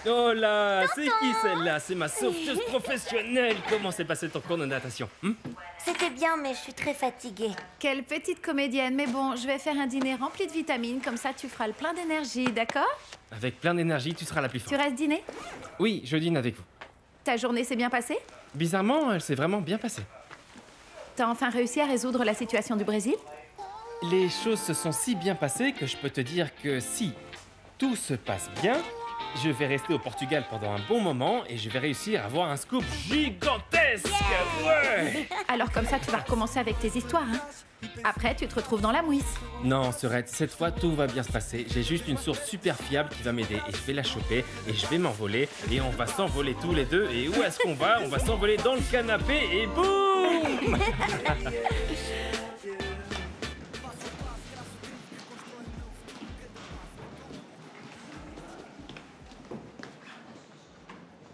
Oh là, c'est qui celle-là? C'est ma sauveteuse professionnelle. Comment s'est passé ton cours de natation? C'était bien, mais je suis très fatiguée. Quelle petite comédienne. Mais bon, je vais faire un dîner rempli de vitamines, comme ça tu feras le plein d'énergie, d'accord? Avec plein d'énergie, tu seras la plus forte. Tu restes dîner? Oui, je dîne avec vous. Ta journée s'est bien passée? Bizarrement, elle s'est vraiment bien passée. T'as enfin réussi à résoudre la situation du Brésil? Les choses se sont si bien passées que je peux te dire que si tout se passe bien, je vais rester au Portugal pendant un bon moment et je vais réussir à avoir un scoop gigantesque. Ouais. Alors comme ça, tu vas recommencer avec tes histoires, hein? Après, tu te retrouves dans la mouise. Non, Serette, cette fois tout va bien se passer. J'ai juste une source super fiable qui va m'aider et je vais la choper et je vais m'envoler et on va s'envoler tous les deux. Et où est-ce qu'on va? On va s'envoler dans le canapé et boum.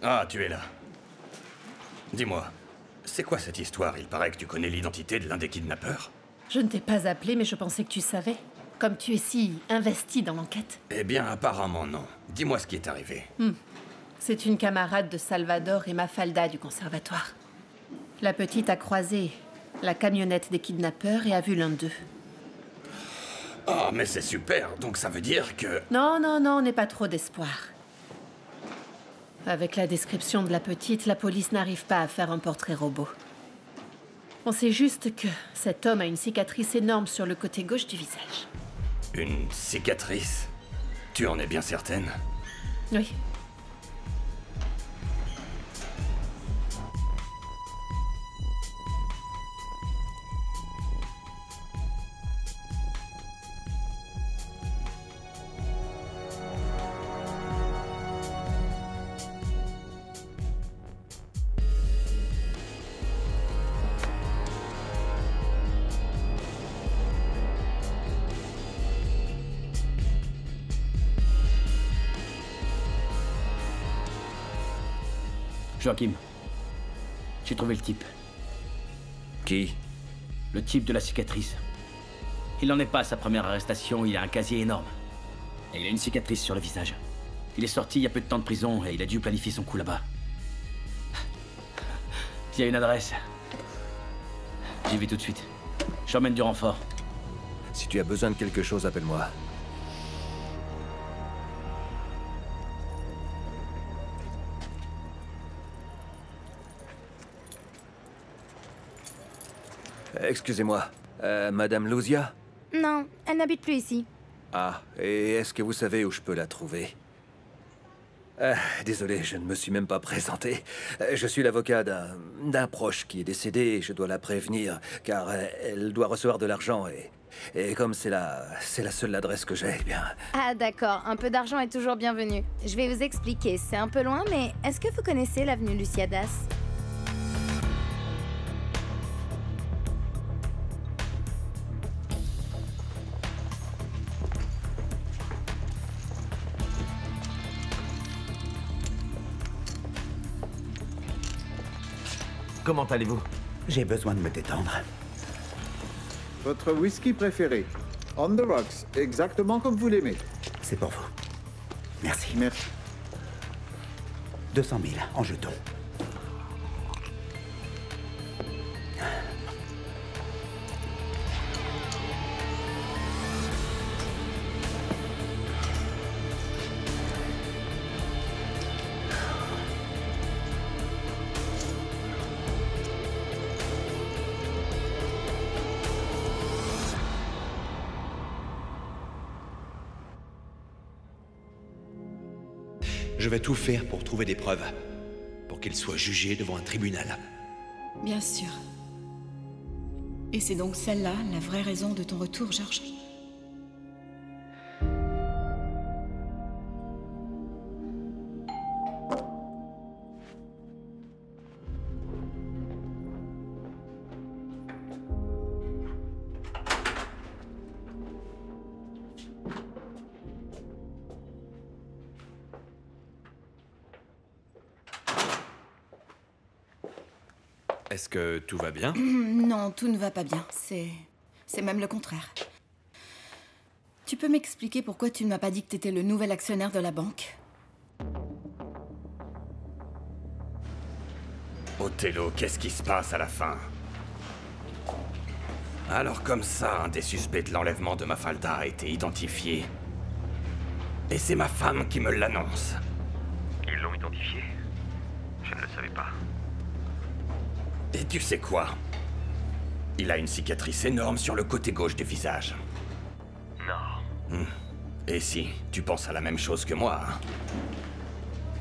Ah, tu es là. Dis-moi, c'est quoi cette histoire? Il paraît que tu connais l'identité de l'un des kidnappeurs. Je ne t'ai pas appelé, mais je pensais que tu savais. Comme tu es si investi dans l'enquête. Eh bien, apparemment non. Dis-moi ce qui est arrivé. C'est une camarade de Salvador et Mafalda du conservatoire. La petite a croisé la camionnette des kidnappeurs et a vu l'un d'eux. Oh, mais c'est super. Donc ça veut dire que... Non, non, non, n'aie pas trop d'espoir. Avec la description de la petite, la police n'arrive pas à faire un portrait robot. On sait juste que cet homme a une cicatrice énorme sur le côté gauche du visage. Une cicatrice? Tu en es bien certaine? Oui. Joachim, j'ai trouvé le type. Qui? Le type de la cicatrice. Il n'en est pas à sa première arrestation, il a un casier énorme. Et il a une cicatrice sur le visage. Il est sorti il y a peu de temps de prison et il a dû planifier son coup là-bas. Il y a une adresse. J'y vais tout de suite. J'emmène du renfort. Si tu as besoin de quelque chose, appelle-moi. Excusez-moi, Madame Luzia? Non, elle n'habite plus ici. Ah, et est-ce que vous savez où je peux la trouver? Désolé, je ne me suis même pas présenté. Je suis l'avocat d'un proche qui est décédé et je dois la prévenir, car elle doit recevoir de l'argent et comme c'est la seule adresse que j'ai, eh bien... Ah d'accord, un peu d'argent est toujours bienvenu. Je vais vous expliquer, c'est un peu loin, mais est-ce que vous connaissez l'avenue Luciadas? Comment allez-vous? J'ai besoin de me détendre. Votre whisky préféré. On the rocks, exactement comme vous l'aimez. C'est pour vous. Merci. Merci. 200 000 en jetons. Je vais tout faire pour trouver des preuves. Pour qu'il soit jugé devant un tribunal. Bien sûr. Et c'est donc celle-là, la vraie raison de ton retour, Georges? Est-ce que tout va bien? Non, tout ne va pas bien. C'est même le contraire. Tu peux m'expliquer pourquoi tu ne m'as pas dit que t'étais le nouvel actionnaire de la banque? Othello, qu'est-ce qui se passe à la fin? Alors comme ça, un des suspects de l'enlèvement de Mafalda a été identifié. Et c'est ma femme qui me l'annonce. Ils l'ont identifié? Je ne le savais pas. Et tu sais quoi? Il a une cicatrice énorme sur le côté gauche du visage. Non. Et si tu penses à la même chose que moi, hein?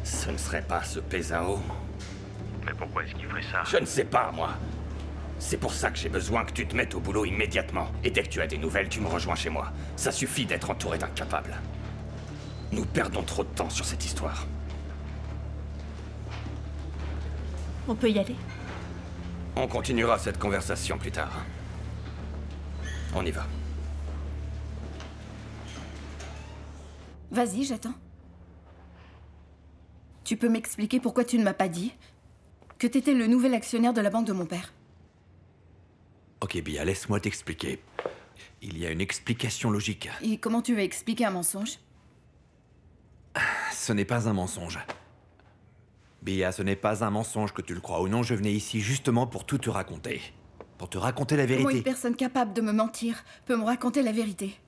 Ce ne serait pas ce Pesao? Mais pourquoi est-ce qu'il ferait ça? Je ne sais pas, moi. C'est pour ça que j'ai besoin que tu te mettes au boulot immédiatement. Et dès que tu as des nouvelles, tu me rejoins chez moi. Ça suffit d'être entouré d'incapables. Nous perdons trop de temps sur cette histoire. On peut y aller? On continuera cette conversation plus tard. On y va. Vas-y, j'attends. Tu peux m'expliquer pourquoi tu ne m'as pas dit que t'étais le nouvel actionnaire de la banque de mon père? Ok, Bia, laisse-moi t'expliquer. Il y a une explication logique. Et comment tu vas expliquer un mensonge? Ce n'est pas un mensonge. Bia, ce n'est pas un mensonge que tu le crois ou non. Je venais ici justement pour tout te raconter. Pour te raconter la vérité. Comment une personne capable de me mentir peut me raconter la vérité?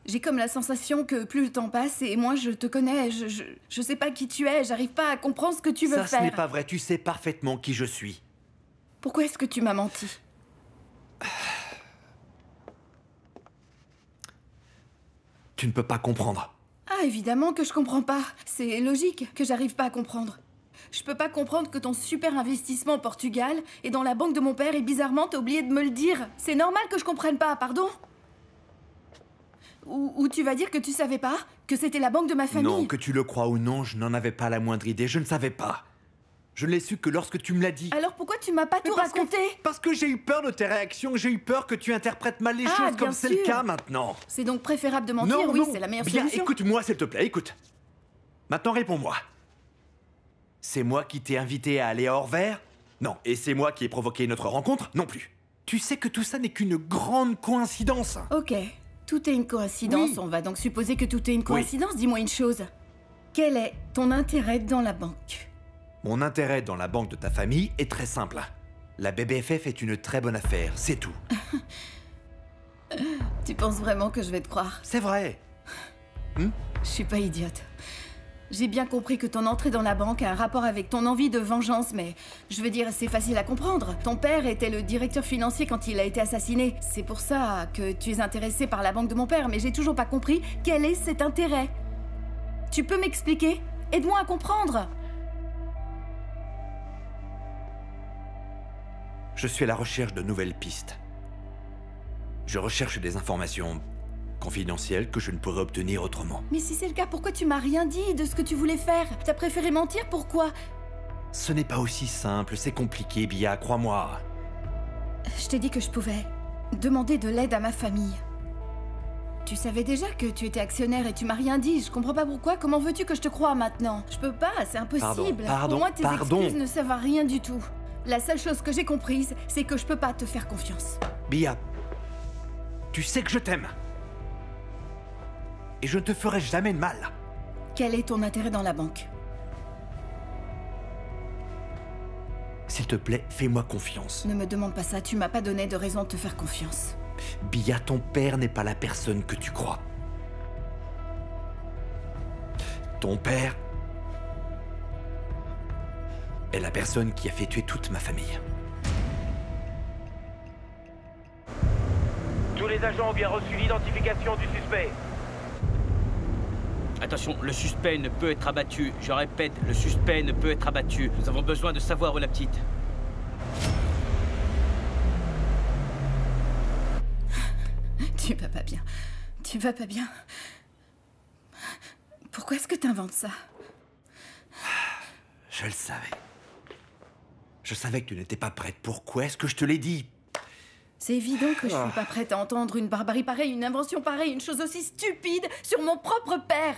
J'ai comme la sensation que plus le temps passe et moins je te connais, je sais pas qui tu es, j'arrive pas à comprendre ce que tu veux faire. Ça, ce n'est pas vrai, tu sais parfaitement qui je suis. Pourquoi est-ce que tu m'as menti? Tu ne peux pas comprendre. Ah, évidemment que je comprends pas. C'est logique que j'arrive pas à comprendre. Je peux pas comprendre que ton super investissement au Portugal est dans la banque de mon père et bizarrement t'as oublié de me le dire. C'est normal que je comprenne pas, pardon? Ou tu vas dire que tu savais pas? Que c'était la banque de ma famille? Non, que tu le crois ou non, je n'en avais pas la moindre idée, je ne savais pas. Je ne l'ai su que lorsque tu me l'as dit. Alors pourquoi tu m'as pas tout raconté? Parce que j'ai eu peur de tes réactions, j'ai eu peur que tu interprètes mal les choses comme c'est le cas maintenant. C'est donc préférable de mentir? Non, oui, non. c'est la meilleure Bien, solution. écoute-moi s'il te plaît, écoute. Maintenant réponds-moi. C'est moi qui t'ai invité à aller à Orvers? Non. Et c'est moi qui ai provoqué notre rencontre? Non plus. Tu sais que tout ça n'est qu'une grande coïncidence. Ok, tout est une coïncidence. Oui. On va donc supposer que tout est une coïncidence. Oui. Dis-moi une chose. Quel est ton intérêt dans la banque? Mon intérêt dans la banque de ta famille est très simple. La BBFF est une très bonne affaire, c'est tout. Tu penses vraiment que je vais te croire? C'est vrai. Je suis pas idiote. J'ai bien compris que ton entrée dans la banque a un rapport avec ton envie de vengeance, mais je veux dire, c'est facile à comprendre. Ton père était le directeur financier quand il a été assassiné. C'est pour ça que tu es intéressé par la banque de mon père, mais j'ai toujours pas compris quel est cet intérêt. Tu peux m'expliquer? Aide-moi à comprendre. Je suis à la recherche de nouvelles pistes. Je recherche des informations confidentielles que je ne pourrais obtenir autrement. Mais si c'est le cas, pourquoi tu m'as rien dit de ce que tu voulais faire? T'as préféré mentir, pourquoi? Ce n'est pas aussi simple, c'est compliqué, Bia, crois-moi. Je t'ai dit que je pouvais demander de l'aide à ma famille. Tu savais déjà que tu étais actionnaire et tu m'as rien dit. Je comprends pas pourquoi. Comment veux-tu que je te croie maintenant? Je peux pas, c'est impossible. Pour moi, tes excuses ne servent à rien du tout. La seule chose que j'ai comprise, c'est que je peux pas te faire confiance. Bia, tu sais que je t'aime. Et je ne te ferai jamais de mal. Quel est ton intérêt dans la banque? S'il te plaît, fais-moi confiance. Ne me demande pas ça, tu m'as pas donné de raison de te faire confiance. Bia, ton père n'est pas la personne que tu crois. Ton père est la personne qui a fait tuer toute ma famille. Tous les agents ont bien reçu l'identification du suspect. Attention, le suspect ne peut être abattu. Je répète, le suspect ne peut être abattu. Nous avons besoin de savoir où est la petite. Tu vas pas bien. Tu vas pas bien. Pourquoi est-ce que t'inventes ça? Je le savais. Je savais que tu n'étais pas prête. Pourquoi est-ce que je te l'ai dit? C'est évident que je suis pas prête à entendre une barbarie pareille, une invention pareille, une chose aussi stupide sur mon propre père.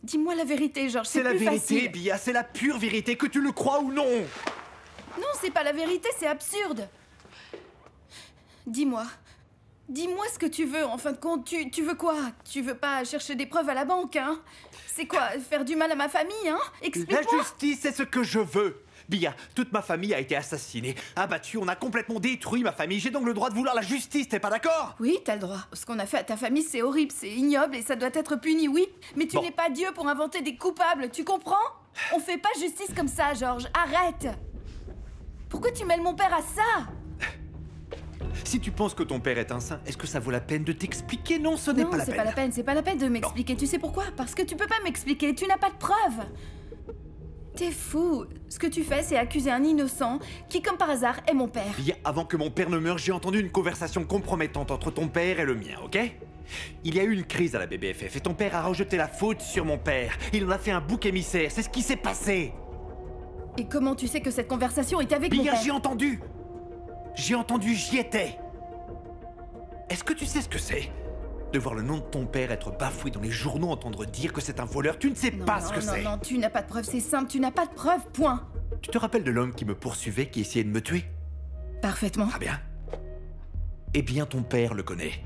Dis-moi la vérité, George, c'est plus facile. C'est la vérité, Bia, c'est la pure vérité, que tu le crois ou non. Non, c'est pas la vérité, c'est absurde. Dis-moi Dis-moi ce que tu veux, en fin de compte. Tu veux quoi? Tu veux pas chercher des preuves à la banque, hein? C'est quoi? Faire du mal à ma famille, hein? Explique-moi. La justice, c'est ce que je veux. Bia, toute ma famille a été assassinée, abattue, on a complètement détruit ma famille. J'ai donc le droit de vouloir la justice, t'es pas d'accord? Oui, t'as le droit. Ce qu'on a fait à ta famille, c'est horrible, c'est ignoble et ça doit être puni, oui. Mais tu n'es pas Dieu pour inventer des coupables, tu comprends? On fait pas justice comme ça, George. Arrête! Pourquoi tu mêles mon père à ça? Si tu penses que ton père est un saint, est-ce que ça vaut la peine de t'expliquer? Non, ce n'est pas la peine. Non, c'est pas la peine, c'est pas la peine de m'expliquer. Tu sais pourquoi? Parce que tu peux pas m'expliquer, tu n'as pas de preuves. T'es fou. Ce que tu fais, c'est accuser un innocent qui, comme par hasard, est mon père. Bien avant que mon père ne meure, j'ai entendu une conversation compromettante entre ton père et le mien, ok? Il y a eu une crise à la BBFF et ton père a rejeté la faute sur mon père. Il en a fait un bouc émissaire, c'est ce qui s'est passé. Et comment tu sais que cette conversation est avec mon père? Bien, j'ai entendu. J'ai entendu, j'y étais. Est-ce que tu sais ce que c'est? De voir le nom de ton père être bafoué dans les journaux, entendre dire que c'est un voleur, tu ne sais pas ce que c'est. Non, tu n'as pas de preuves, c'est simple, tu n'as pas de preuves, point. Tu te rappelles de l'homme qui me poursuivait, qui essayait de me tuer? Parfaitement. Très bien. Eh bien, ton père le connaît.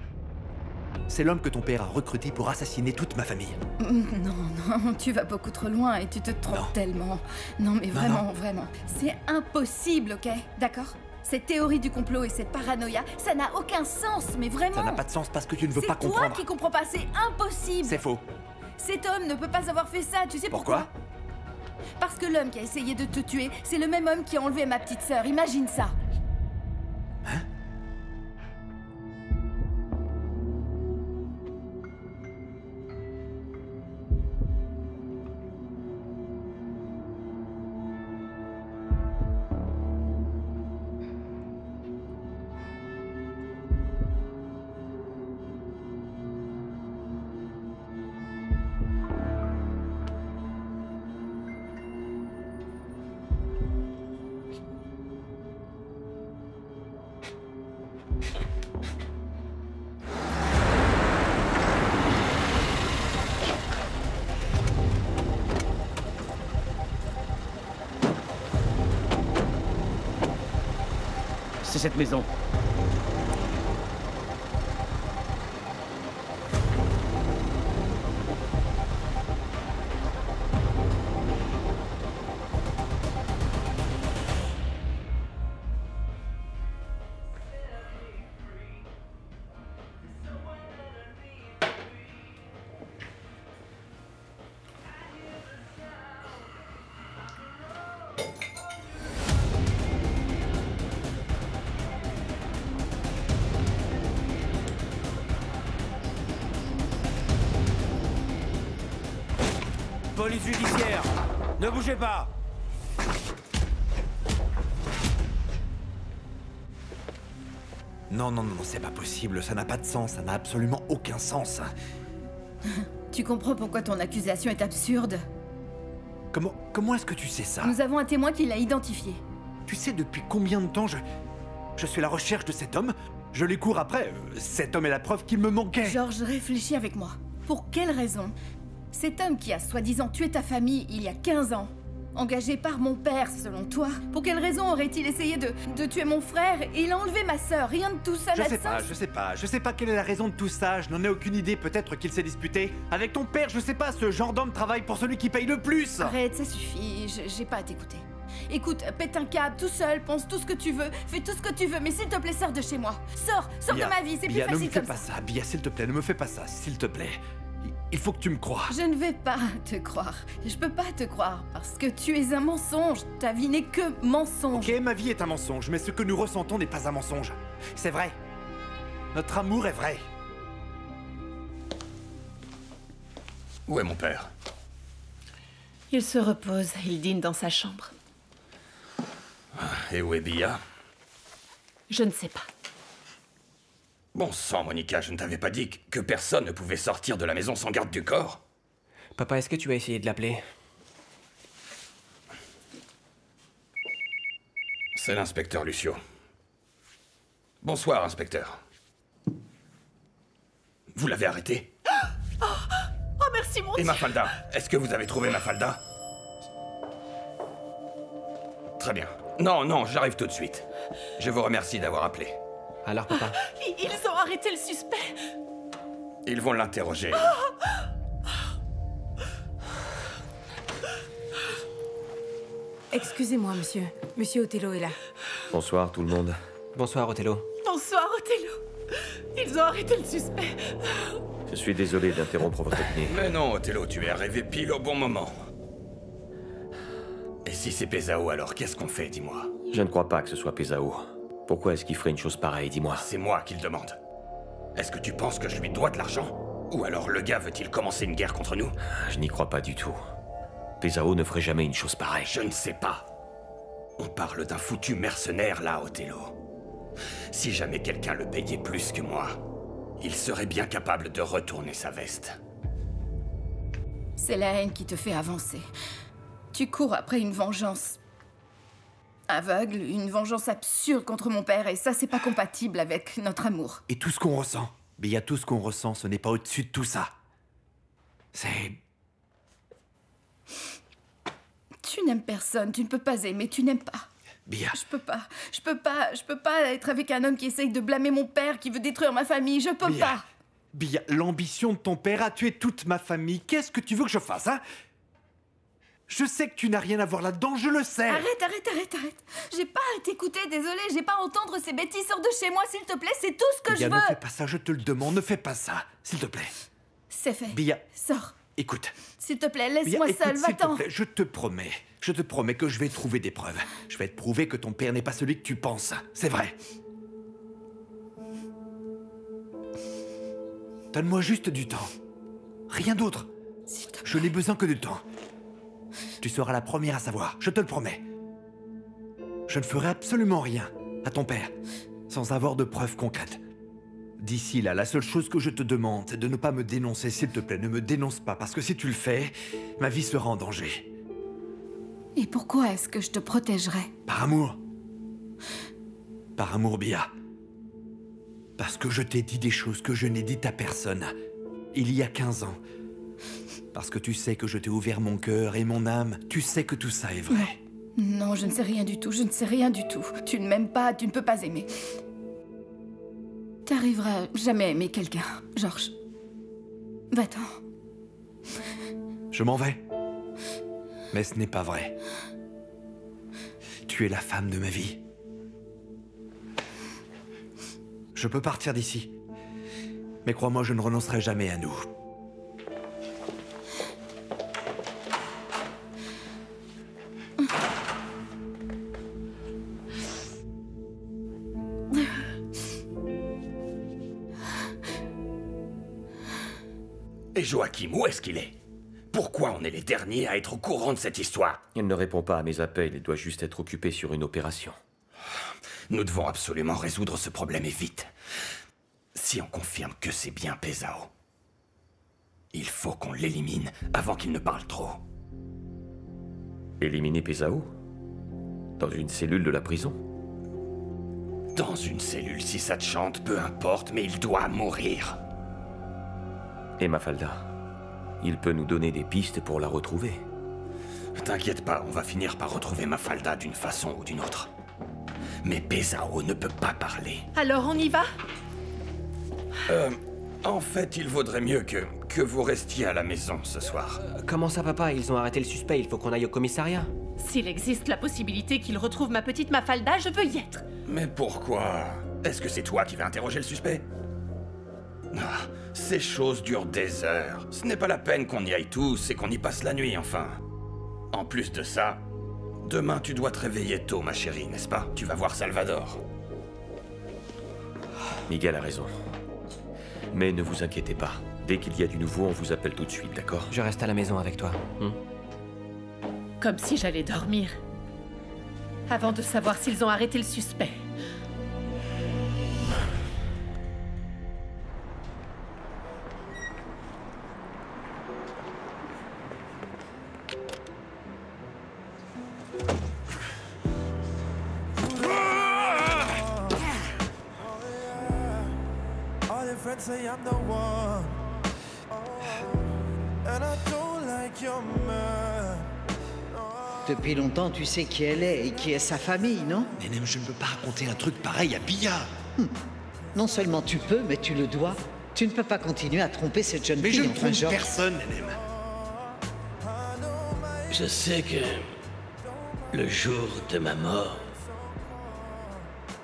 C'est l'homme que ton père a recruté pour assassiner toute ma famille. Non, tu vas beaucoup trop loin et tu te trompes tellement. Non, mais vraiment, vraiment. C'est impossible, ok? D'accord? Cette théorie du complot et cette paranoïa, ça n'a aucun sens, mais vraiment. Ça n'a pas de sens parce que tu ne veux pas comprendre. C'est toi qui comprends pas, c'est impossible. C'est faux. Cet homme ne peut pas avoir fait ça, tu sais pourquoi? Parce que l'homme qui a essayé de te tuer, c'est le même homme qui a enlevé ma petite sœur, imagine ça. Hein? C'est cette maison. Police judiciaire, ne bougez pas. Non, c'est pas possible, ça n'a pas de sens, ça n'a absolument aucun sens. Tu comprends pourquoi ton accusation est absurde? Comment est-ce que tu sais ça? Nous avons un témoin qui l'a identifié. Tu sais depuis combien de temps je suis à la recherche de cet homme? Je lui cours après. Cet homme est la preuve qu'il me manquait. George, réfléchis avec moi. Pour quelle raison cet homme qui a soi-disant tué ta famille il y a 15 ans, engagé par mon père selon toi, pour quelle raison aurait-il essayé de tuer mon frère et il a enlevé ma sœur? Rien de tout ça n'a de sens. Je sais pas quelle est la raison de tout ça, je n'en ai aucune idée, peut-être qu'il s'est disputé. Avec ton père, je sais pas, ce genre d'homme travaille pour celui qui paye le plus. Arrête, ça suffit, j'ai pas à t'écouter. Écoute, pète un câble tout seul, pense tout ce que tu veux, fais tout ce que tu veux, mais s'il te plaît, sors de chez moi. Sors de ma vie, c'est plus facile comme ça. Bia, ne me fais pas ça, Bia, s'il te plaît, ne me fais pas ça, s'il te plaît. Il faut que tu me crois. Je ne vais pas te croire. Je peux pas te croire parce que tu es un mensonge. Ta vie n'est que mensonge. Ok, ma vie est un mensonge, mais ce que nous ressentons n'est pas un mensonge. C'est vrai. Notre amour est vrai. Où est mon père? Il se repose, il dîne dans sa chambre. Et où est Bia? Je ne sais pas. Bon sang, Monica, je ne t'avais pas dit que personne ne pouvait sortir de la maison sans garde du corps? Papa, est-ce que tu as essayé de l'appeler? C'est l'inspecteur Lucio. Bonsoir, inspecteur. Vous l'avez arrêté? Oh, merci, mon Dieu! Et Mafalda? Est-ce que vous avez trouvé Mafalda? Très bien. Non, j'arrive tout de suite. Je vous remercie d'avoir appelé. Alors, papa? Ils ont arrêté le suspect. Ils vont l'interroger. Excusez-moi, monsieur. Monsieur Othello est là. Bonsoir tout le monde. Bonsoir, Othello. Bonsoir, Othello. Ils ont arrêté le suspect. Je suis désolé d'interrompre votre dîner. Mais non, Othello, tu es arrivé pile au bon moment. Et si c'est Pesao, alors qu'est-ce qu'on fait, dis-moi? Je ne crois pas que ce soit Pesao. Pourquoi est-ce qu'il ferait une chose pareille, dis-moi? C'est moi qui le demande. Est-ce que tu penses que je lui dois de l'argent? Ou alors le gars veut-il commencer une guerre contre nous? Je n'y crois pas du tout. Pesao ne ferait jamais une chose pareille. Je ne sais pas. On parle d'un foutu mercenaire là, Othello. Si jamais quelqu'un le payait plus que moi, il serait bien capable de retourner sa veste. C'est la haine qui te fait avancer. Tu cours après une vengeance aveugle, une vengeance absurde contre mon père, et ça, c'est pas compatible avec notre amour. Et tout ce qu'on ressent, Bia, tout ce qu'on ressent, ce n'est pas au-dessus de tout ça. C'est... Tu n'aimes personne, tu ne peux pas aimer, tu n'aimes pas. Bia. Je peux pas être avec un homme qui essaye de blâmer mon père, qui veut détruire ma famille, je peux pas. Bia, l'ambition de ton père a tué toute ma famille. Qu'est-ce que tu veux que je fasse, hein? Je sais que tu n'as rien à voir là-dedans, je le sais. Arrête. J'ai pas à t'écouter, désolé, j'ai pas à entendre ces bêtises. Sors de chez moi, s'il te plaît, c'est tout ce que Bia, je veux. ne fais pas ça, je te le demande, ne fais pas ça, s'il te plaît. C'est fait. Bia. Sors. Écoute. S'il te plaît, laisse-moi seule, va-t'en. Je te promets que je vais trouver des preuves. Je vais te prouver que ton père n'est pas celui que tu penses. C'est vrai. Donne-moi juste du temps. Rien d'autre. Je n'ai besoin que de temps. Tu seras la première à savoir, je te le promets. Je ne ferai absolument rien à ton père sans avoir de preuves concrètes. D'ici là, la seule chose que je te demande, c'est de ne pas me dénoncer, s'il te plaît. Ne me dénonce pas, parce que si tu le fais, ma vie sera en danger. Et pourquoi est-ce que je te protégerais? Par amour. Par amour, Bia. Parce que je t'ai dit des choses que je n'ai dites à personne. Il y a 15 ans. Parce que tu sais que je t'ai ouvert mon cœur et mon âme. Tu sais que tout ça est vrai. Non, je ne sais rien du tout, je ne sais rien du tout. Tu ne m'aimes pas, tu ne peux pas aimer. T'arriveras jamais à aimer quelqu'un, Georges. Va-t'en. Je m'en vais. Mais ce n'est pas vrai. Tu es la femme de ma vie. Je peux partir d'ici. Mais crois-moi, je ne renoncerai jamais à nous. Et Joachim, où est-ce qu'il est? Pourquoi on est les derniers à être au courant de cette histoire? Il ne répond pas à mes appels, il doit juste être occupé sur une opération. Nous devons absolument résoudre ce problème et vite. Si on confirme que c'est bien Pesao, il faut qu'on l'élimine avant qu'il ne parle trop. Éliminer Pesao? Dans une cellule de la prison? Dans une cellule, si ça te chante, peu importe, mais il doit mourir. Et Mafalda? Il peut nous donner des pistes pour la retrouver. T'inquiète pas, on va finir par retrouver Mafalda d'une façon ou d'une autre. Mais Pesao ne peut pas parler. Alors on y va? En fait, il vaudrait mieux que vous restiez à la maison ce soir. Comment ça, papa? Ils ont arrêté le suspect, il faut qu'on aille au commissariat. S'il existe la possibilité qu'il retrouve ma petite Mafalda, je veux y être. Mais pourquoi? Est-ce que c'est toi qui vas interroger le suspect? Ah, ces choses durent des heures. Ce n'est pas la peine qu'on y aille tous et qu'on y passe la nuit, enfin. En plus de ça, demain tu dois te réveiller tôt, ma chérie, n'est-ce pas? Tu vas voir Salvador. Miguel a raison. Mais ne vous inquiétez pas. Dès qu'il y a du nouveau, on vous appelle tout de suite, d'accord? Je reste à la maison avec toi. Comme si j'allais dormir. Avant de savoir s'ils ont arrêté le suspect. Say I'm the one, and I don't like your man. Depuis longtemps, tu sais qui elle est et qui est sa famille, non? Nenem, je ne peux pas raconter un truc pareil à Bia. Non seulement tu peux, mais tu le dois. Tu ne peux pas continuer à tromper cette jeune Mais fille. je ne enfin, trompe George. personne, Nenem. Je sais que le jour de ma mort,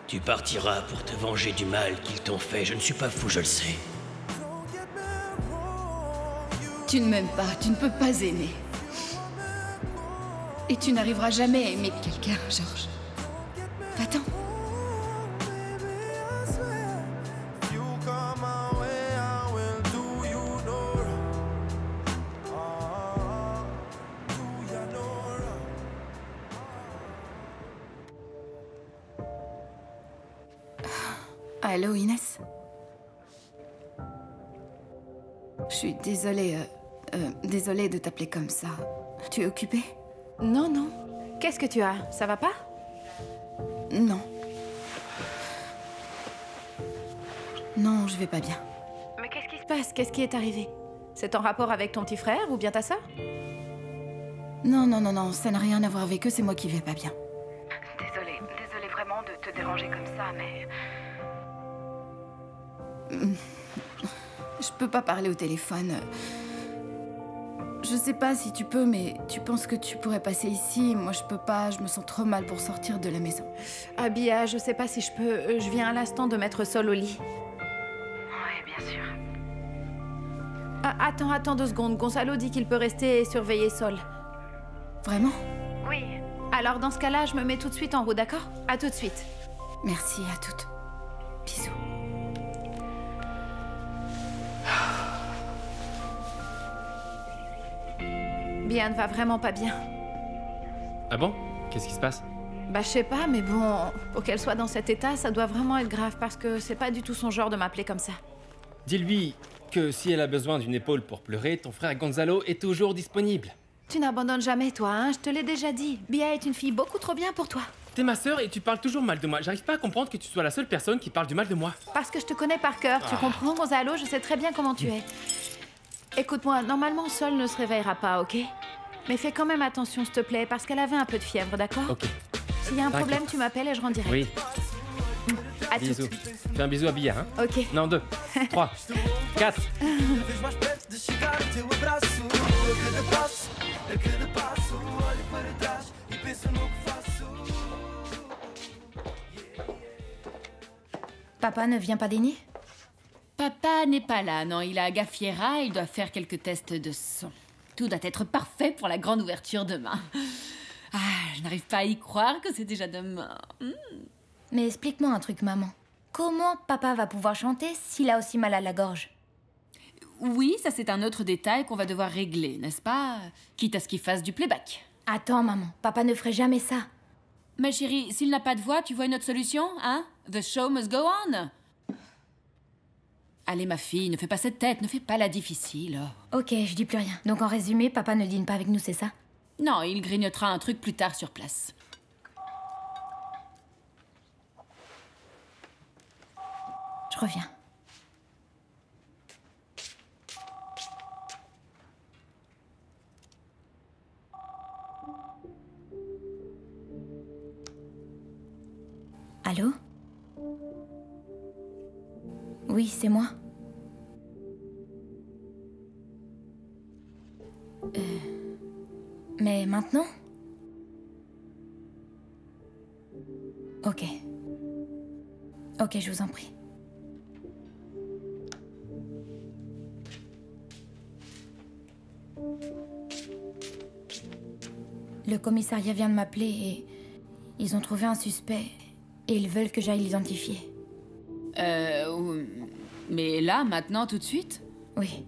tu partiras pour te venger du mal qu'ils t'ont fait. Je ne suis pas fou, je le sais. Tu ne m'aimes pas, tu ne peux pas aimer. Et tu n'arriveras jamais à aimer quelqu'un, George. Va-t'en. Allô, Inès? Je suis désolée, désolée de t'appeler comme ça. Tu es occupée? Non, non. Qu'est-ce que tu as? Ça va pas? Non. Non, je vais pas bien. Mais qu'est-ce qui se passe? Qu'est-ce qui est arrivé? C'est en rapport avec ton petit frère ou bien ta sœur? Non, non, non, non, ça n'a rien à voir avec eux, c'est moi qui vais pas bien. Désolée vraiment de te déranger comme ça, mais... Je peux pas parler au téléphone. Je sais pas si tu peux, mais tu penses que tu pourrais passer ici? Moi, je peux pas, je me sens trop mal pour sortir de la maison. Ah, Bia, je sais pas si je peux. Je viens à l'instant de mettre Sol au lit. Oui, bien sûr. Ah, attends 2 secondes. Gonzalo dit qu'il peut rester et surveiller Sol. Vraiment? Oui. Alors, dans ce cas-là, je me mets tout de suite en route, d'accord? À tout de suite. Merci, à toutes. Bisous. Bia ne va vraiment pas bien. Ah bon? Qu'est-ce qui se passe? Bah, je sais pas, mais bon, pour qu'elle soit dans cet état, ça doit vraiment être grave parce que c'est pas du tout son genre de m'appeler comme ça. Dis-lui que si elle a besoin d'une épaule pour pleurer, ton frère Gonzalo est toujours disponible. Tu n'abandonnes jamais, toi, hein? Je te l'ai déjà dit. Bia est une fille beaucoup trop bien pour toi. T'es ma sœur et tu parles toujours mal de moi. J'arrive pas à comprendre que tu sois la seule personne qui parle du mal de moi. Parce que je te connais par cœur, tu comprends, Gonzalo? Je sais très bien comment tu es. Écoute-moi, normalement, Sol ne se réveillera pas, ok? Mais fais quand même attention, s'il te plaît, parce qu'elle avait un peu de fièvre, d'accord? Ok. S'il y a un problème, tu m'appelles et je rends direct. Oui. À Bisous. toutes. Fais un bisou à Bia, hein? Ok. Non, 2, 3, 4. Papa ne vient pas dîner? Papa n'est pas là, non, il a Gafiera, il doit faire quelques tests de son. Tout doit être parfait pour la grande ouverture demain. Ah, je n'arrive pas à y croire que c'est déjà demain. Mais explique-moi un truc, maman. Comment papa va pouvoir chanter s'il a aussi mal à la gorge? Oui, ça c'est un autre détail qu'on va devoir régler, n'est-ce pas? Quitte à ce qu'il fasse du playback. Attends, maman, papa ne ferait jamais ça. Ma chérie, s'il n'a pas de voix, tu vois une autre solution, hein? The show must go on. Allez, ma fille, ne fais pas cette tête, ne fais pas la difficile. Ok, je dis plus rien. Donc en résumé, papa ne dîne pas avec nous, c'est ça? Non, il grignotera un truc plus tard sur place. Je reviens. Allô? Oui, c'est moi. Mais maintenant? Ok. Ok, je vous en prie. Le commissariat vient de m'appeler et ils ont trouvé un suspect et ils veulent que j'aille l'identifier. Mais là, maintenant, tout de suite? Oui.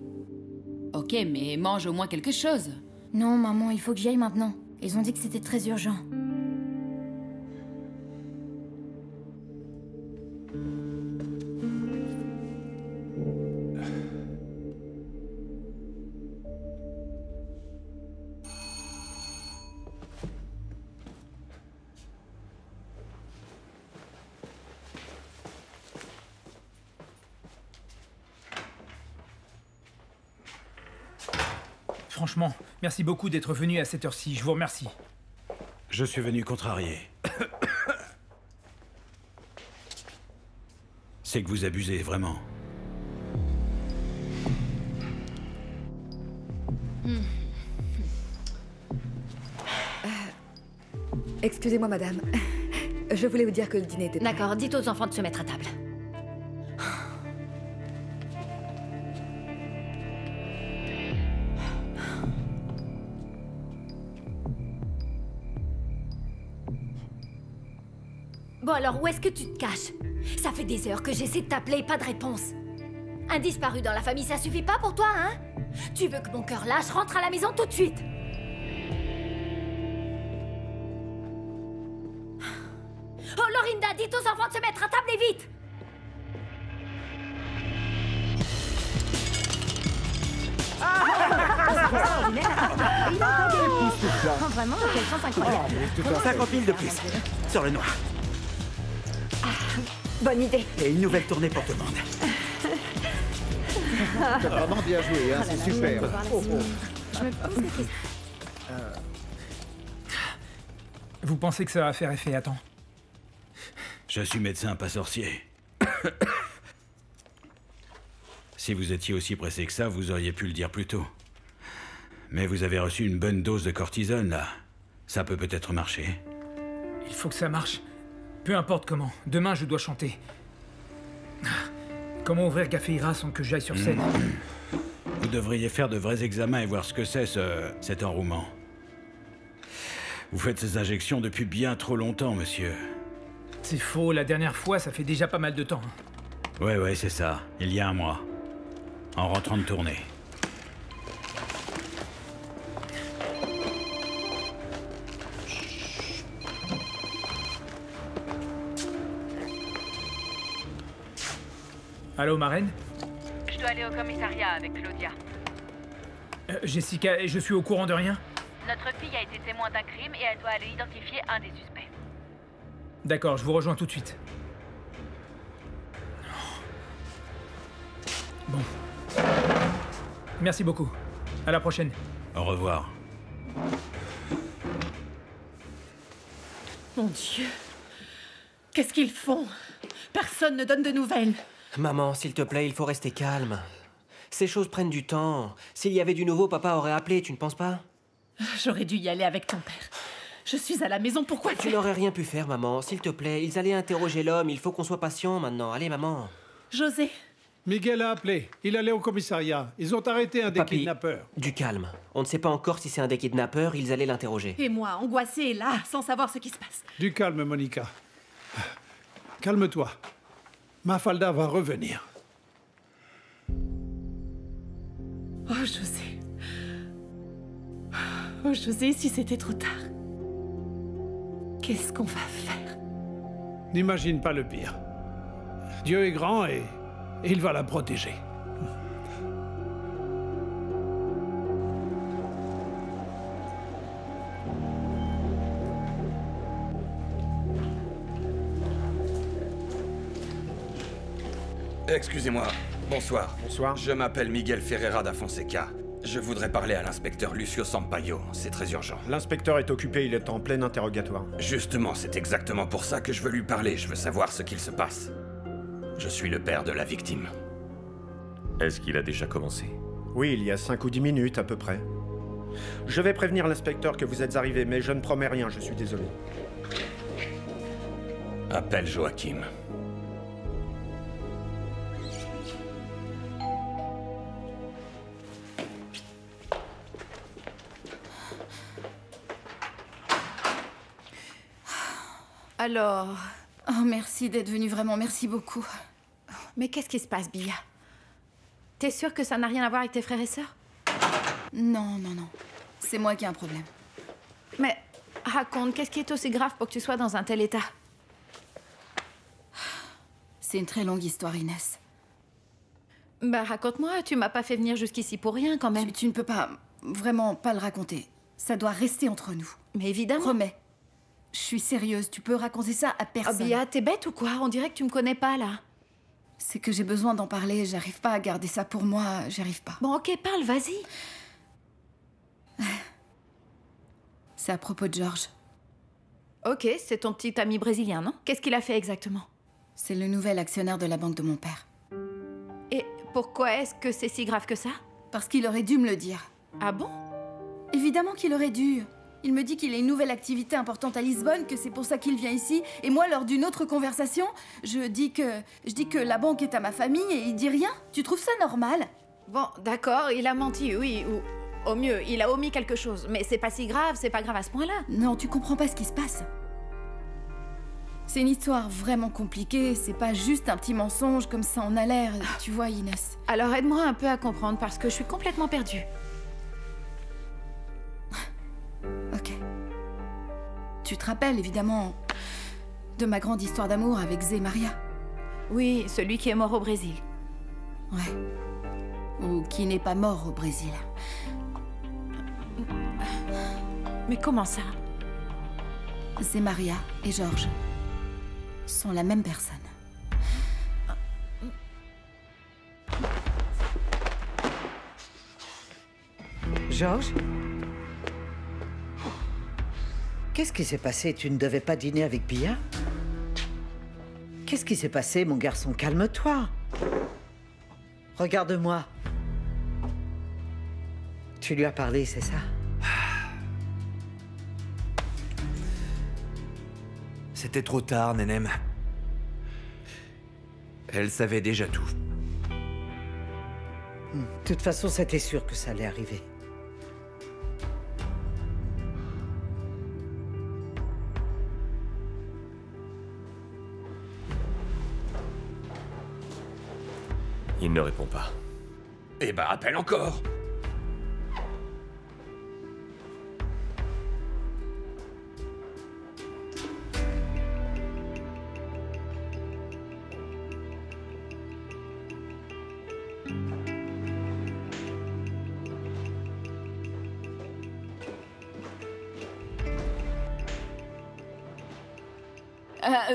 Ok, mais mange au moins quelque chose. Non, maman, il faut que j'y aille maintenant. Ils ont dit que c'était très urgent. Franchement, merci beaucoup d'être venu à cette heure-ci, je vous remercie. Je suis venu contrarier. C'est que vous abusez, vraiment. Excusez-moi, madame. Je voulais vous dire que le dîner était prêt. D'accord, dites aux enfants de se mettre à table. Bon alors, où est-ce que tu te caches? Ça fait des heures que j'essaie de t'appeler, pas de réponse. Un disparu dans la famille, ça suffit pas pour toi, hein? Tu veux que mon cœur lâche, rentre à la maison tout de suite. Oh, Lorinda, dites aux enfants de se mettre à table et vite! Vraiment, quelle chance incroyable. 50 000 de plus. Sur le noir. Bonne idée. Et une nouvelle tournée pour tout le monde. T'as vraiment bien joué, hein, c'est super. Je me pose des questions. Vous pensez que ça va faire effet à temps? Je suis médecin, pas sorcier. Si vous étiez aussi pressé que ça, vous auriez pu le dire plus tôt. Mais vous avez reçu une bonne dose de cortisone, là. Ça peut peut-être marcher. Il faut que ça marche. Peu importe comment. Demain, je dois chanter. Comment ouvrir Gafeira sans que j'aille sur scène? Vous devriez faire de vrais examens et voir ce que c'est, cet enrouement. Vous faites ces injections depuis bien trop longtemps, monsieur. C'est faux, la dernière fois, ça fait déjà pas mal de temps. Ouais, c'est ça. Il y a un mois. En rentrant de tournée. Allô, marraine? Je dois aller au commissariat avec Claudia. Jessica, je suis au courant de rien? Notre fille a été témoin d'un crime et elle doit aller identifier un des suspects. D'accord, je vous rejoins tout de suite. Bon. Merci beaucoup. À la prochaine. Au revoir. Mon Dieu. Qu'est-ce qu'ils font? Personne ne donne de nouvelles. Maman, s'il te plaît, il faut rester calme. Ces choses prennent du temps. S'il y avait du nouveau, papa aurait appelé, tu ne penses pas? J'aurais dû y aller avec ton père. Je suis à la maison, pourquoi Tu n'aurais rien pu faire, maman. S'il te plaît, ils allaient interroger l'homme. Il faut qu'on soit patient maintenant. Allez, maman. José. Miguel a appelé. Il allait au commissariat. Ils ont arrêté un des kidnappeurs. Du calme. On ne sait pas encore si c'est un des kidnappeurs. Ils allaient l'interroger. Et moi, angoissée, là, sans savoir ce qui se passe. Du calme, Monica. Calme-toi. Mafalda va revenir. Oh, José. Oh, José, si c'était trop tard. Qu'est-ce qu'on va faire? N'imagine pas le pire. Dieu est grand et il va la protéger. Excusez-moi. Bonsoir. Bonsoir. Je m'appelle Miguel Ferreira da Fonseca. Je voudrais parler à l'inspecteur Lucio Sampaio. C'est très urgent. L'inspecteur est occupé, il est en plein interrogatoire. Justement, c'est exactement pour ça que je veux lui parler. Je veux savoir ce qu'il se passe. Je suis le père de la victime. Est-ce qu'il a déjà commencé? Oui, il y a 5 ou 10 minutes à peu près. Je vais prévenir l'inspecteur que vous êtes arrivé, mais je ne promets rien, je suis désolé. Appelle Joachim. Alors... Oh, merci d'être venu, vraiment, merci beaucoup. Mais qu'est-ce qui se passe, Bia? T'es sûre que ça n'a rien à voir avec tes frères et sœurs? Non. C'est moi qui ai un problème. Mais raconte, qu'est-ce qui est aussi grave pour que tu sois dans un tel état? C'est une très longue histoire, Inès. Bah, raconte-moi, tu m'as pas fait venir jusqu'ici pour rien, quand même. Tu ne peux pas, vraiment pas le raconter. Ça doit rester entre nous. Mais évidemment. Promets. Je suis sérieuse, tu peux raconter ça à personne. Oh, Bia, t'es bête ou quoi? On dirait que tu me connais pas, là. C'est que j'ai besoin d'en parler, j'arrive pas à garder ça pour moi, j'arrive pas. Bon, ok, parle, vas-y. C'est à propos de George. Ok, c'est ton petit ami brésilien, non? Qu'est-ce qu'il a fait exactement? C'est le nouvel actionnaire de la banque de mon père. Et pourquoi est-ce que c'est si grave que ça? Parce qu'il aurait dû me le dire. Ah bon? Évidemment qu'il aurait dû. Il me dit qu'il a une nouvelle activité importante à Lisbonne, que c'est pour ça qu'il vient ici. Et moi, lors d'une autre conversation, je dis que la banque est à ma famille et il dit rien. Tu trouves ça normal? Bon, d'accord, il a menti, oui, ou au mieux, il a omis quelque chose. Mais c'est pas si grave, c'est pas grave à ce point-là. Non, tu comprends pas ce qui se passe. C'est une histoire vraiment compliquée, c'est pas juste un petit mensonge comme ça en a l'air, tu vois, Inès. Alors aide-moi un peu à comprendre, parce que je suis complètement perdue. Ok. Tu te rappelles, évidemment, de ma grande histoire d'amour avec Zé Maria? Oui, celui qui est mort au Brésil. Ouais. Ou qui n'est pas mort au Brésil. Mais comment ça? Zé Maria et Georges sont la même personne. Georges? Qu'est-ce qui s'est passé? Tu ne devais pas dîner avec Pia? Qu'est-ce qui s'est passé, mon garçon? Calme-toi. Regarde-moi. Tu lui as parlé, c'est ça? C'était trop tard, Nenem. Elle savait déjà tout. De toute façon, c'était sûr que ça allait arriver. Il ne répond pas. Eh ben, appelle encore.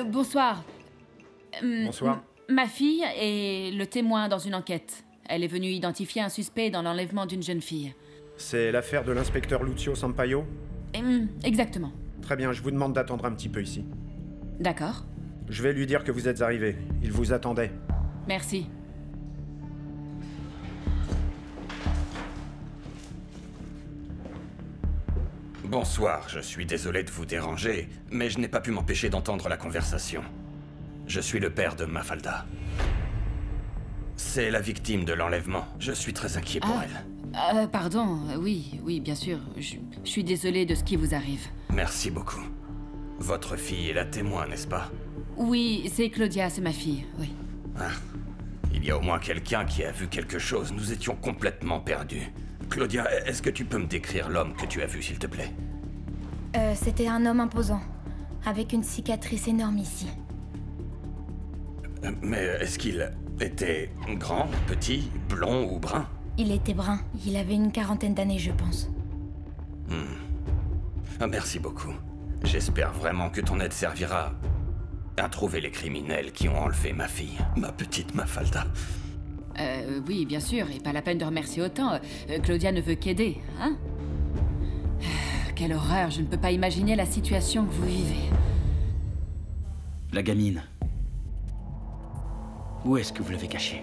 Bonsoir. Bonsoir. Ma fille est le témoin dans une enquête. Elle est venue identifier un suspect dans l'enlèvement d'une jeune fille. C'est l'affaire de l'inspecteur Lucio Sampaio? Exactement. Très bien, je vous demande d'attendre un petit peu ici. D'accord. Je vais lui dire que vous êtes arrivé. Il vous attendait. Merci. Bonsoir, je suis désolé de vous déranger, mais je n'ai pas pu m'empêcher d'entendre la conversation. Je suis le père de Mafalda. C'est la victime de l'enlèvement. Je suis très inquiet pour elle. Pardon, oui, bien sûr. Je suis désolée de ce qui vous arrive. Merci beaucoup. Votre fille est la témoin, n'est-ce pas? Oui, c'est Claudia, c'est ma fille, oui. Ah, il y a au moins quelqu'un qui a vu quelque chose. Nous étions complètement perdus. Claudia, est-ce que tu peux me décrire l'homme que tu as vu, s'il te plaît? C'était un homme imposant, avec une cicatrice énorme ici. Mais est-ce qu'il était grand, petit, blond ou brun? Il était brun. Il avait une 40aine d'années, je pense. Merci beaucoup. J'espère vraiment que ton aide servira à trouver les criminels qui ont enlevé ma fille, ma petite Mafalda. Oui, bien sûr, et pas la peine de remercier autant. Claudia ne veut qu'aider, hein? Quelle horreur, je ne peux pas imaginer la situation que vous vivez. La gamine. Où est-ce que vous l'avez cachée?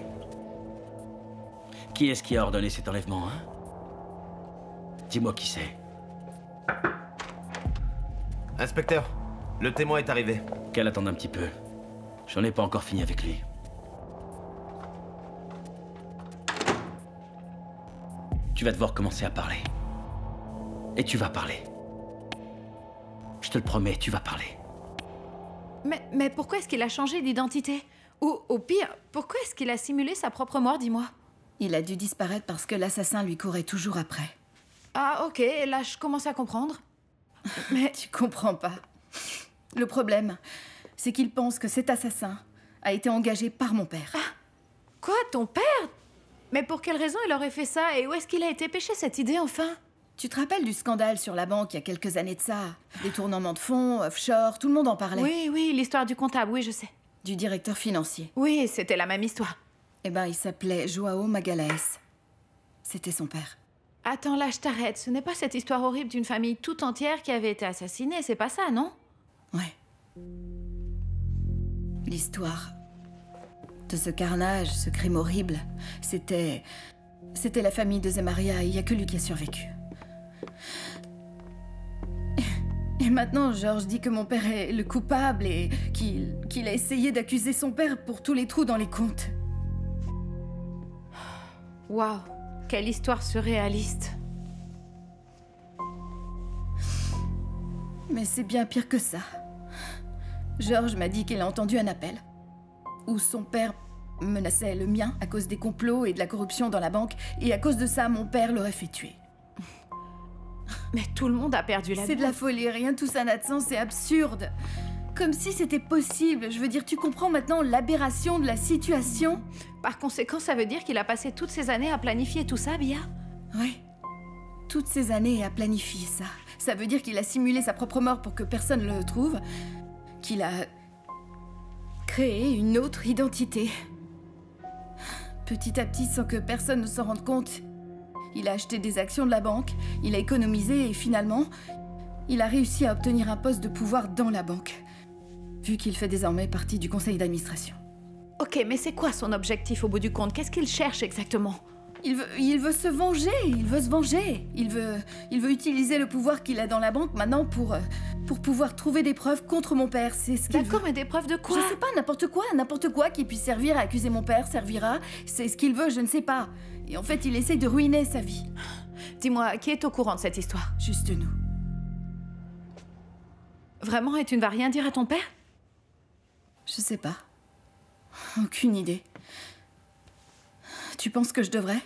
Qui est-ce qui a ordonné cet enlèvement, hein? Dis-moi qui c'est. Inspecteur, le témoin est arrivé. Qu'elle attende un petit peu. J'en ai pas encore fini avec lui. Tu vas devoir commencer à parler. Et tu vas parler. Je te le promets, tu vas parler. Mais pourquoi est-ce qu'il a changé d'identité? Ou au pire, pourquoi est-ce qu'il a simulé sa propre mort, dis-moi? Il a dû disparaître parce que l'assassin lui courait toujours après. Ah, ok, là je commence à comprendre. Mais tu comprends pas. Le problème, c'est qu'il pense que cet assassin a été engagé par mon père. Ah, quoi, ton père? Mais pour quelle raison il aurait fait ça? Et où est-ce qu'il a été pêché cette idée, enfin? Tu te rappelles du scandale sur la banque il y a quelques années de ça? Détournement de fonds, offshore, tout le monde en parlait. Oui, l'histoire du comptable, oui, je sais. Du directeur financier. Oui, c'était la même histoire. Eh ben, il s'appelait Joao Magalhães. C'était son père. Attends, là, je t'arrête. Ce n'est pas cette histoire horrible d'une famille tout entière qui avait été assassinée, c'est pas ça, non? Ouais. l'histoire de ce carnage, ce crime horrible, c'était la famille de Zemaria, il n'y a que lui qui a survécu. Et maintenant, George dit que mon père est le coupable et qu'il a essayé d'accuser son père pour tous les trous dans les comptes. Waouh, quelle histoire surréaliste. Mais c'est bien pire que ça. George m'a dit qu'il a entendu un appel où son père menaçait le mien à cause des complots et de la corruption dans la banque, et à cause de ça, mon père l'aurait fait tuer. Mais tout le monde a perdu la vie. C'est de la folie, rien de tout ça n'a de sens, c'est absurde. Comme si c'était possible. Je veux dire, tu comprends maintenant l'aberration de la situation? Par conséquent, ça veut dire qu'il a passé toutes ces années à planifier tout ça, Bia? Oui. Toutes ces années à planifier ça. Ça veut dire qu'il a simulé sa propre mort pour que personne ne le trouve. Qu'il a créé une autre identité. Petit à petit, sans que personne ne s'en rende compte, il a acheté des actions de la banque, il a économisé et finalement, il a réussi à obtenir un poste de pouvoir dans la banque, vu qu'il fait désormais partie du conseil d'administration. Ok, mais c'est quoi son objectif au bout du compte? Qu'est-ce qu'il cherche exactement? Il veut se venger, il veut se venger. Il veut utiliser le pouvoir qu'il a dans la banque maintenant pour pouvoir trouver des preuves contre mon père. C'est ce qu'il veut. D'accord, mais des preuves de quoi? Je sais pas, n'importe quoi qui puisse servir à accuser mon père servira. C'est ce qu'il veut, je ne sais pas. Et en fait, il essaye de ruiner sa vie. Dis-moi, qui est au courant de cette histoire? Juste nous. Vraiment, et tu ne vas rien dire à ton père? Je sais pas. Aucune idée. Tu penses que je devrais?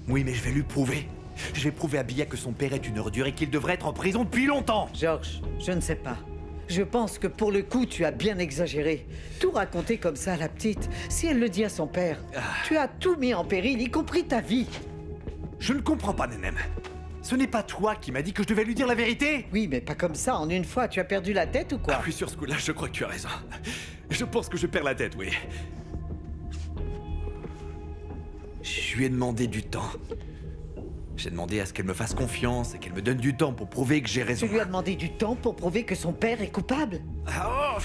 Oui, mais je vais lui prouver. Je vais prouver à Bia que son père est une ordure et qu'il devrait être en prison depuis longtemps. George, je ne sais pas. Je pense que pour le coup, tu as bien exagéré. Tout raconter comme ça à la petite, si elle le dit à son père, tu as tout mis en péril, y compris ta vie. Je ne comprends pas, Nenem. Ce n'est pas toi qui m'as dit que je devais lui dire la vérité? Oui, mais pas comme ça, en une fois. Tu as perdu la tête ou quoi? Ah oui, sur ce coup-là, je crois que tu as raison. Je pense que je perds la tête, oui. Je lui ai demandé du temps. J'ai demandé à ce qu'elle me fasse confiance et qu'elle me donne du temps pour prouver que j'ai raison. Tu lui as demandé du temps pour prouver que son père est coupable? Oh.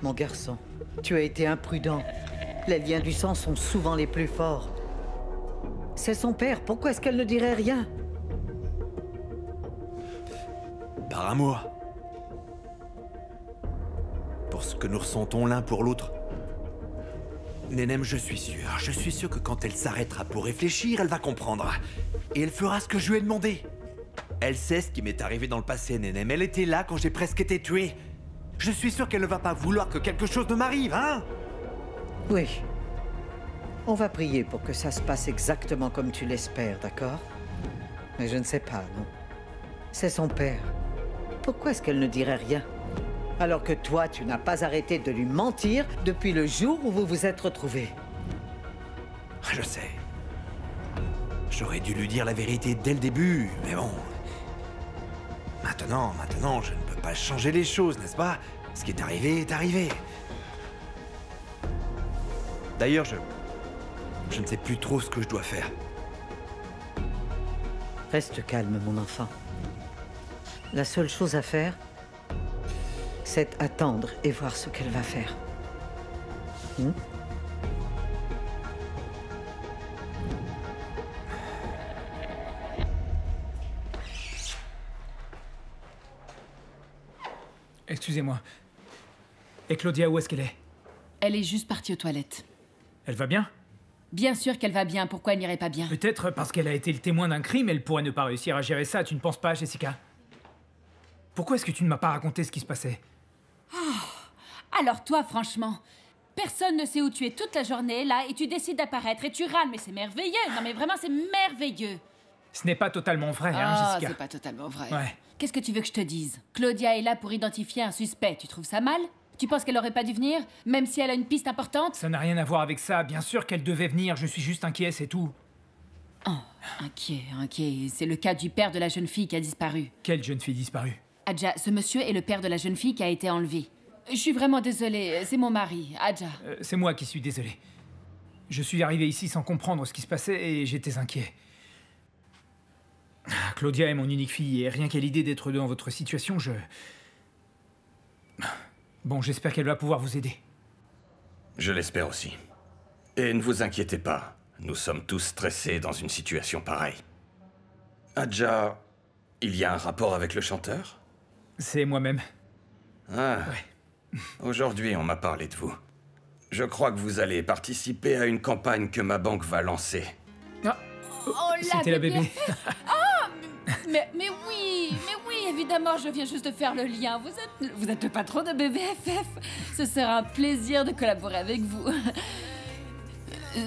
Mon garçon, tu as été imprudent. Les liens du sang sont souvent les plus forts. C'est son père, pourquoi est-ce qu'elle ne dirait rien? Par amour. Pour ce que nous ressentons l'un pour l'autre. Nenem, je suis sûr que quand elle s'arrêtera pour réfléchir, elle va comprendre. Et elle fera ce que je lui ai demandé. Elle sait ce qui m'est arrivé dans le passé, Nenem. Elle était là quand j'ai presque été tué. Je suis sûr qu'elle ne va pas vouloir que quelque chose ne m'arrive, hein? Oui. On va prier pour que ça se passe exactement comme tu l'espères, d'accord? Mais je ne sais pas, non. C'est son père. Pourquoi est-ce qu'elle ne dirait rien? Alors que toi, tu n'as pas arrêté de lui mentir depuis le jour où vous vous êtes retrouvés. Je sais. J'aurais dû lui dire la vérité dès le début, mais bon... Maintenant, je ne peux pas changer les choses, n'est-ce pas? Ce qui est arrivé. D'ailleurs, je ne sais plus trop ce que je dois faire. Reste calme, mon enfant. La seule chose à faire, c'est attendre et voir ce qu'elle va faire. Excusez-moi. Et Claudia, où est-ce qu'elle est? Elle est juste partie aux toilettes. Elle va bien? Bien sûr qu'elle va bien, pourquoi elle n'irait pas bien? Peut-être parce qu'elle a été le témoin d'un crime, elle pourrait ne pas réussir à gérer ça, tu ne penses pas, Jessica? Pourquoi est-ce que tu ne m'as pas raconté ce qui se passait? Oh, alors toi, franchement, personne ne sait où tu es toute la journée, là, et tu décides d'apparaître et tu râles, mais c'est merveilleux. Non mais vraiment, c'est merveilleux. Ce n'est pas totalement vrai, hein, Jessica? C'est pas totalement vrai. Ouais. Qu'est-ce que tu veux que je te dise? Claudia est là pour identifier un suspect, tu trouves ça mal? Tu penses qu'elle aurait pas dû venir, même si elle a une piste importante? Ça n'a rien à voir avec ça, bien sûr qu'elle devait venir, je suis juste inquiet, c'est tout. Oh, inquiet, c'est le cas du père de la jeune fille qui a disparu. Quelle jeune fille disparue? Adja, ce monsieur est le père de la jeune fille qui a été enlevée. Je suis vraiment désolée, c'est mon mari, Adja. C'est moi qui suis désolé. Je suis arrivé ici sans comprendre ce qui se passait et j'étais inquiet. Claudia est mon unique fille, et rien qu'à l'idée d'être dans votre situation, Bon, j'espère qu'elle va pouvoir vous aider. Je l'espère aussi. Et ne vous inquiétez pas, nous sommes tous stressés dans une situation pareille. Adja, il y a un rapport avec le chanteur? C'est moi-même. Ah. Ouais. Aujourd'hui, on m'a parlé de vous. Je crois que vous allez participer à une campagne que ma banque va lancer. Ah. Oh, C'était la bébé. Oh, mais oui, évidemment, je viens juste de faire le lien. Vous êtes le patron de BBFF. Ce sera un plaisir de collaborer avec vous.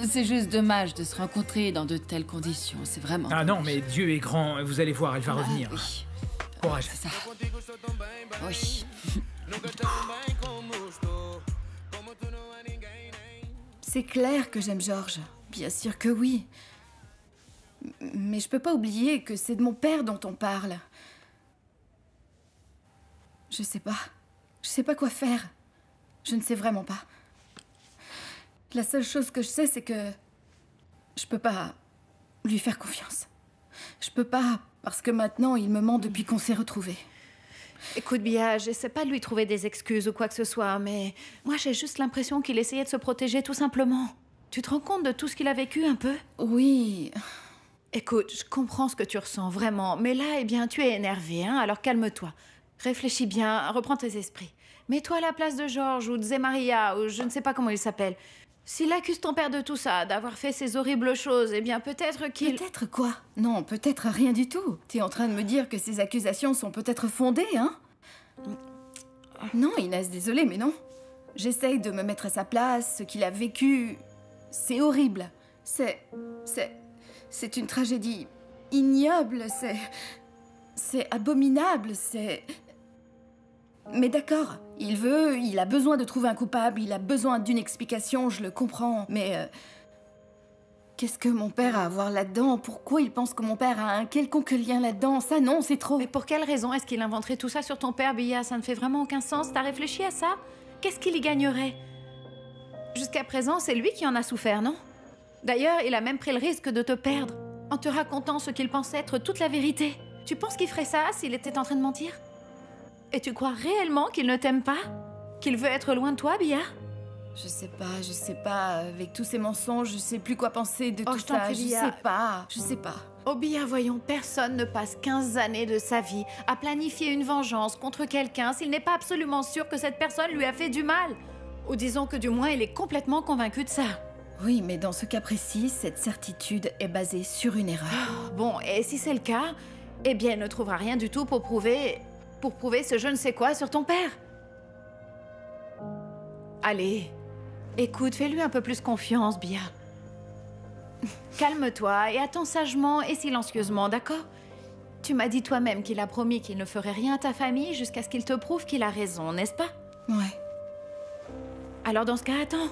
C'est juste dommage de se rencontrer dans de telles conditions, c'est vraiment... Ah non, mais Dieu est grand, vous allez voir, elle va revenir. Oui. Courage. C'est ça. Oui. C'est clair que j'aime George. Bien sûr que oui. Mais je peux pas oublier que c'est de mon père dont on parle. Je sais pas. Je sais pas quoi faire. Je ne sais vraiment pas. La seule chose que je sais, c'est que je peux pas lui faire confiance. Je peux pas, parce que maintenant, il me ment depuis qu'on s'est retrouvés. Écoute, Bia, j'essaie pas de lui trouver des excuses ou quoi que ce soit, mais moi, j'ai juste l'impression qu'il essayait de se protéger tout simplement. Tu te rends compte de tout ce qu'il a vécu un peu? Oui. Écoute, je comprends ce que tu ressens, vraiment. Mais là, eh bien, tu es énervé, hein? Alors calme-toi. Réfléchis bien, reprends tes esprits. Mets-toi à la place de George ou de Zemaria, ou je ne sais pas comment il s'appelle. S'il accuse ton père de tout ça, d'avoir fait ces horribles choses, eh bien, peut-être qu'il... Peut-être quoi? Non, peut-être rien du tout. T'es en train de me dire que ces accusations sont peut-être fondées, hein? Non, Inès, désolée, mais non. J'essaye de me mettre à sa place, ce qu'il a vécu... C'est horrible. C'est une tragédie ignoble, c'est abominable, c'est... Mais d'accord, il a besoin de trouver un coupable, il a besoin d'une explication, je le comprends, mais... Qu'est-ce que mon père a à voir là-dedans? Pourquoi il pense que mon père a un quelconque lien là-dedans? Ça, non, c'est trop. Mais pour quelle raison est-ce qu'il inventerait tout ça sur ton père, Bia? Ça ne fait vraiment aucun sens. T'as réfléchi à ça? Qu'est-ce qu'il y gagnerait? Jusqu'à présent, c'est lui qui en a souffert, non? D'ailleurs, il a même pris le risque de te perdre, en te racontant ce qu'il pensait être toute la vérité. Tu penses qu'il ferait ça s'il était en train de mentir? Et tu crois réellement qu'il ne t'aime pas? Qu'il veut être loin de toi, Bia? Je sais pas, avec tous ces mensonges, je sais plus quoi penser de tout ça, je sais pas. Oh Bia, voyons, personne ne passe 15 années de sa vie à planifier une vengeance contre quelqu'un s'il n'est pas absolument sûr que cette personne lui a fait du mal. Ou disons que du moins, il est complètement convaincu de ça. Oui, mais dans ce cas précis, cette certitude est basée sur une erreur. Oh, bon, et si c'est le cas, eh bien, il ne trouvera rien du tout pour prouver ce je ne sais quoi sur ton père. Allez, écoute, fais-lui un peu plus confiance, Bia. Calme-toi et attends sagement et silencieusement, d'accord? Tu m'as dit toi-même qu'il a promis qu'il ne ferait rien à ta famille jusqu'à ce qu'il te prouve qu'il a raison, n'est-ce pas? Ouais. Alors dans ce cas, attends.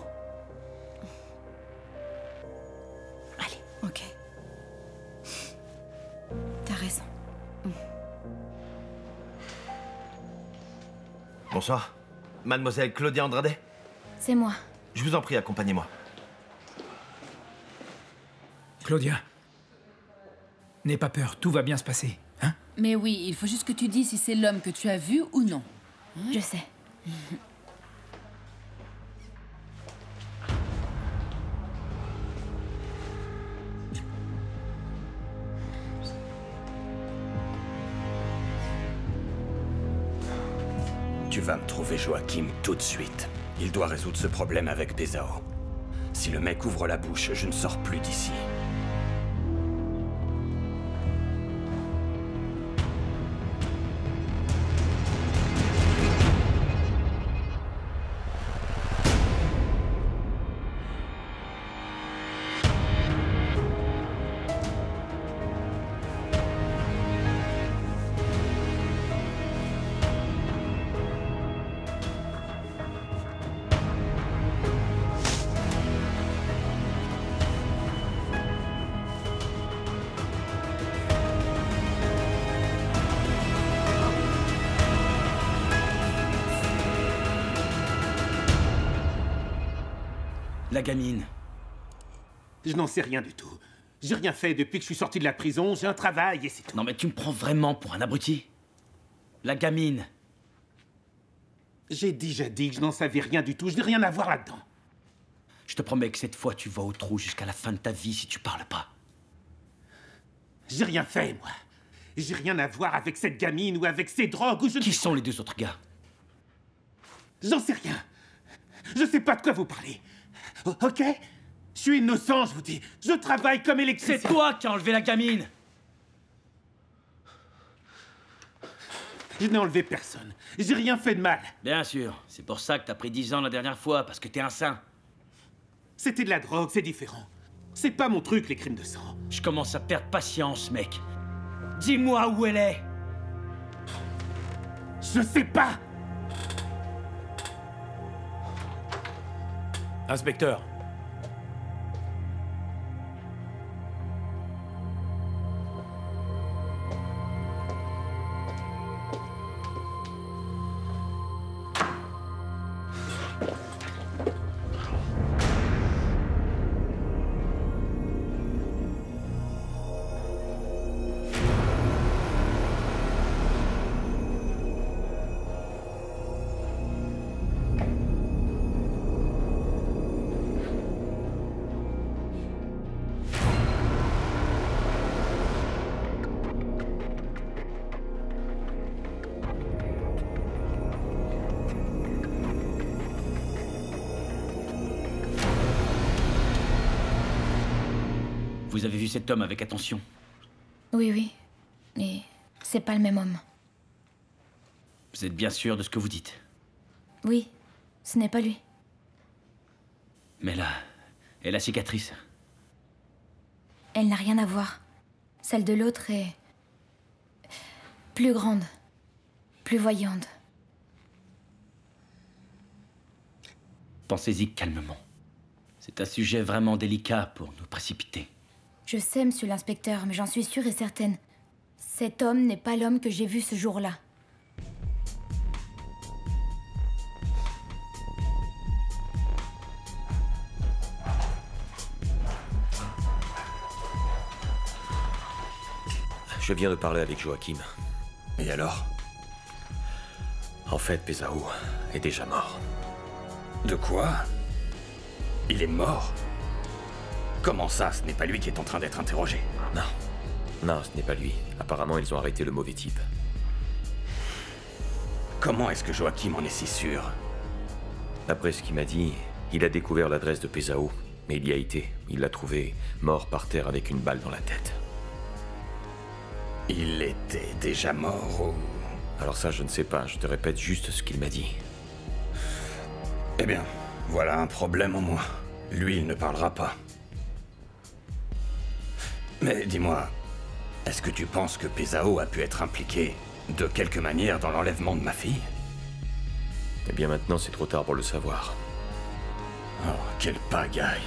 Allez. Ok. T'as raison. Bonsoir. Mademoiselle Claudia Andrade? C'est moi. Je vous en prie, accompagnez-moi. Claudia, n'aie pas peur, tout va bien se passer, hein? Mais oui, il faut juste que tu dises si c'est l'homme que tu as vu ou non. Hein? Je sais. Tu vas me trouver Joachim tout de suite. Il doit résoudre ce problème avec Bezao. Si le mec ouvre la bouche, je ne sors plus d'ici. La gamine. Je n'en sais rien du tout. J'ai rien fait depuis que je suis sorti de la prison, j'ai un travail et c'est tout. Non mais tu me prends vraiment pour un abruti? La gamine. J'ai déjà dit que je n'en savais rien du tout, je n'ai rien à voir là-dedans. Je te promets que cette fois tu vas au trou jusqu'à la fin de ta vie si tu parles pas. J'ai rien fait, moi. J'ai rien à voir avec cette gamine ou avec ces drogues ou je... Qui sont les deux autres gars? J'en sais rien. Je sais pas de quoi vous parlez. Ok? Je suis innocent, je vous dis. Je travaille comme électricien. C'est toi qui as enlevé la gamine! Je n'ai enlevé personne. J'ai rien fait de mal. Bien sûr. C'est pour ça que t'as pris 10 ans la dernière fois, parce que t'es un saint. C'était de la drogue, c'est différent. C'est pas mon truc, les crimes de sang. Je commence à perdre patience, mec. Dis-moi où elle est! Je sais pas! Inspecteur. Vous avez vu cet homme avec attention? Oui, oui. Mais c'est pas le même homme. Vous êtes bien sûr de ce que vous dites? Oui, ce n'est pas lui. Mais là, et la cicatrice? Elle n'a rien à voir. Celle de l'autre est... plus grande. Plus voyante. Pensez-y calmement. C'est un sujet vraiment délicat pour nous précipiter. Je sais, monsieur l'inspecteur, mais j'en suis sûre et certaine. Cet homme n'est pas l'homme que j'ai vu ce jour-là. Je viens de parler avec Joachim. Et alors? En fait, Pesao est déjà mort. De quoi? Il est mort? Comment ça, ce n'est pas lui qui est en train d'être interrogé? Non. Non, ce n'est pas lui. Apparemment, ils ont arrêté le mauvais type. Comment est-ce que Joachim en est si sûr? D'après ce qu'il m'a dit, il a découvert l'adresse de Pesao. Mais il y a été. Il l'a trouvé mort par terre avec une balle dans la tête. Il était déjà mort ou... Alors ça, je ne sais pas. Je te répète juste ce qu'il m'a dit. Eh bien, voilà un problème en moins. Lui, il ne parlera pas. Mais dis-moi, est-ce que tu penses que Pesao a pu être impliqué de quelque manière dans l'enlèvement de ma fille? Eh bien maintenant, c'est trop tard pour le savoir. Oh, quelle pagaille.